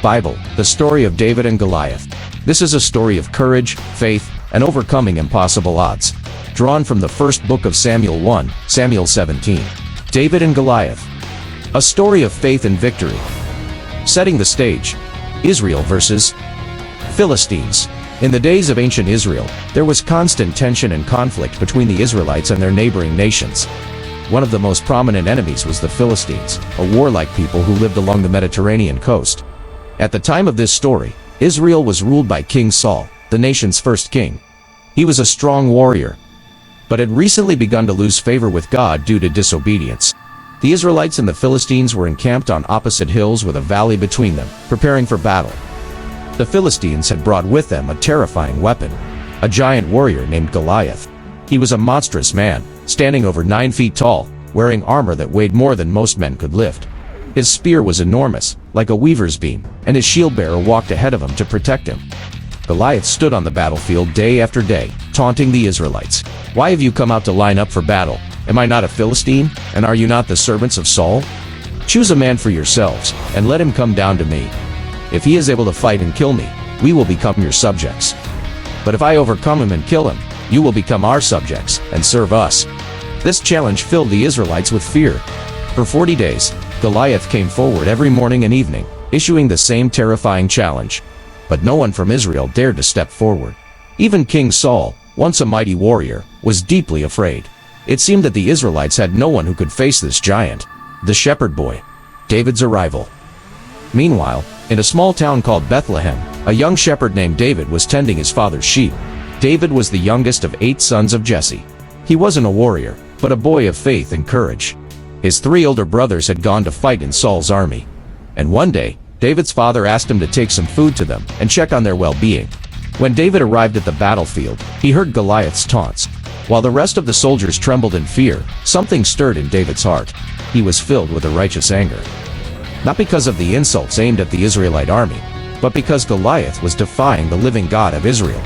Bible, the story of David and Goliath. This is a story of courage, faith, and overcoming impossible odds. Drawn from the first book of Samuel 1, Samuel 17. David and Goliath. A story of faith and victory. Setting the stage. Israel versus Philistines. In the days of ancient Israel, there was constant tension and conflict between the Israelites and their neighboring nations. One of the most prominent enemies was the Philistines, a warlike people who lived along the Mediterranean coast. At the time of this story, Israel was ruled by King Saul, the nation's first king. He was a strong warrior, but had recently begun to lose favor with God due to disobedience. The Israelites and the Philistines were encamped on opposite hills with a valley between them, preparing for battle. The Philistines had brought with them a terrifying weapon, a giant warrior named Goliath. He was a monstrous man, standing over 9 feet tall, wearing armor that weighed more than most men could lift. His spear was enormous, like a weaver's beam, and his shield-bearer walked ahead of him to protect him. Goliath stood on the battlefield day after day, taunting the Israelites. "Why have you come out to line up for battle? Am I not a Philistine, and are you not the servants of Saul? Choose a man for yourselves, and let him come down to me. If he is able to fight and kill me, we will become your subjects. But if I overcome him and kill him, you will become our subjects, and serve us." This challenge filled the Israelites with fear. For 40 days, Goliath came forward every morning and evening, issuing the same terrifying challenge. But no one from Israel dared to step forward. Even King Saul, once a mighty warrior, was deeply afraid. It seemed that the Israelites had no one who could face this giant. The shepherd boy. David's arrival. Meanwhile, in a small town called Bethlehem, a young shepherd named David was tending his father's sheep. David was the youngest of 8 sons of Jesse. He wasn't a warrior, but a boy of faith and courage. His 3 older brothers had gone to fight in Saul's army. And one day, David's father asked him to take some food to them and check on their well-being. When David arrived at the battlefield, he heard Goliath's taunts. While the rest of the soldiers trembled in fear, something stirred in David's heart. He was filled with a righteous anger. Not because of the insults aimed at the Israelite army, but because Goliath was defying the living God of Israel.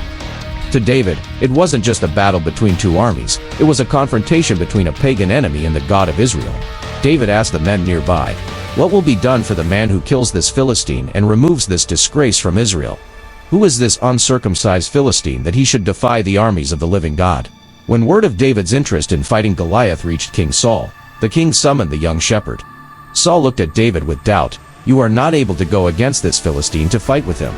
To David, it wasn't just a battle between 2 armies, it was a confrontation between a pagan enemy and the God of Israel. David asked the men nearby, "What will be done for the man who kills this Philistine and removes this disgrace from Israel? Who is this uncircumcised Philistine that he should defy the armies of the living God?" When word of David's interest in fighting Goliath reached King Saul, the king summoned the young shepherd. Saul looked at David with doubt. "You are not able to go against this Philistine to fight with him.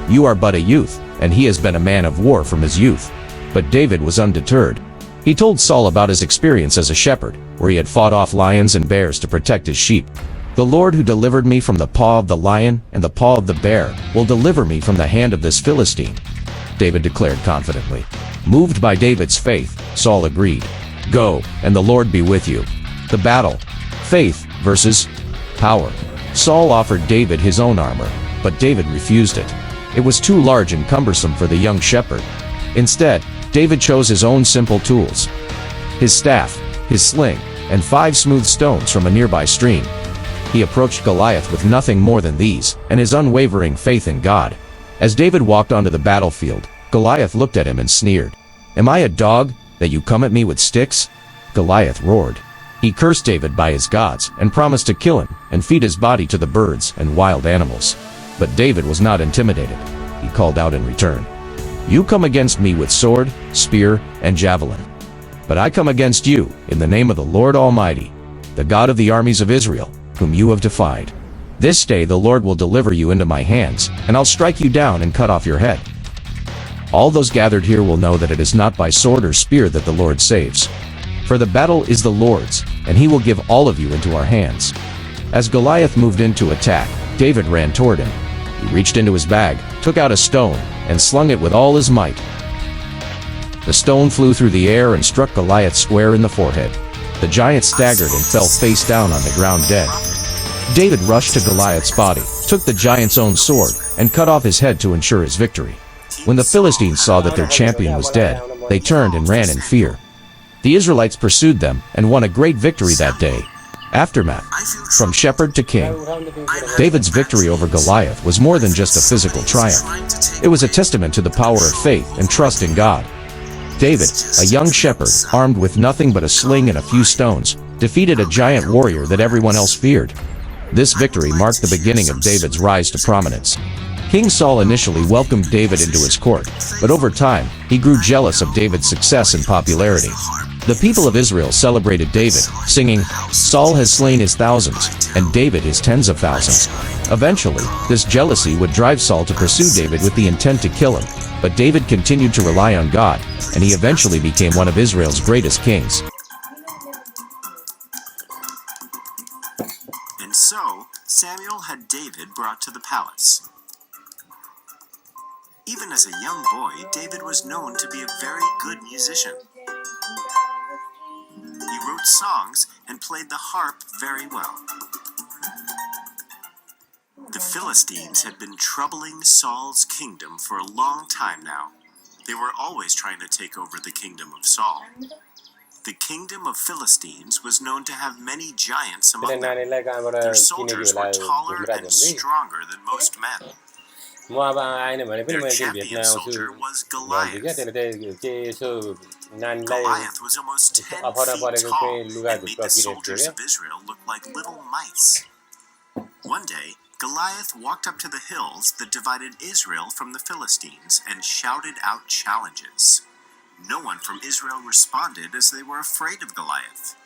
You are but a youth, and he has been a man of war from his youth." But David was undeterred. He told Saul about his experience as a shepherd, where he had fought off lions and bears to protect his sheep. "The Lord who delivered me from the paw of the lion and the paw of the bear will deliver me from the hand of this Philistine," David declared confidently. Moved by David's faith, Saul agreed. "Go, and the Lord be with you." The battle. Faith versus power. Saul offered David his own armor, but David refused it. It was too large and cumbersome for the young shepherd. Instead, David chose his own simple tools. His staff, his sling, and 5 smooth stones from a nearby stream. He approached Goliath with nothing more than these, and his unwavering faith in God. As David walked onto the battlefield, Goliath looked at him and sneered. "Am I a dog, that you come at me with sticks?" Goliath roared. He cursed David by his gods, and promised to kill him, and feed his body to the birds and wild animals. But David was not intimidated. He called out in return, "You come against me with sword, spear, and javelin. But I come against you in the name of the Lord Almighty, the God of the armies of Israel, whom you have defied. This day the Lord will deliver you into my hands, and I'll strike you down and cut off your head. All those gathered here will know that it is not by sword or spear that the Lord saves. For the battle is the Lord's, and he will give all of you into our hands." As Goliath moved in to attack, David ran toward him. He reached into his bag, took out a stone, and slung it with all his might. The stone flew through the air and struck Goliath square in the forehead. The giant staggered and fell face down on the ground dead. David rushed to Goliath's body, took the giant's own sword, and cut off his head to ensure his victory. When the Philistines saw that their champion was dead, they turned and ran in fear. The Israelites pursued them and won a great victory that day. Aftermath. From shepherd to king. David's victory over Goliath was more than just a physical triumph. It was a testament to the power of faith and trust in God. David, a young shepherd, armed with nothing but a sling and a few stones, defeated a giant warrior that everyone else feared. This victory marked the beginning of David's rise to prominence. King Saul initially welcomed David into his court, but over time, he grew jealous of David's success and popularity. The people of Israel celebrated David, singing, "Saul has slain his thousands, and David his tens of thousands." Eventually, this jealousy would drive Saul to pursue David with the intent to kill him, but David continued to rely on God, and he eventually became one of Israel's greatest kings. And so, Samuel had David brought to the palace. Even as a young boy, David was known to be a very good musician. He wrote songs and played the harp very well. The Philistines had been troubling Saul's kingdom for a long time now. They were always trying to take over the kingdom of Saul. The kingdom of Philistines was known to have many giants among them. Their soldiers were taller and stronger than most men. Their champion soldier was Goliath. Goliath was almost 10 feet tall and made the soldiers of Israel look like little mice. One day, Goliath walked up to the hills that divided Israel from the Philistines and shouted out challenges. No one from Israel responded as they were afraid of Goliath.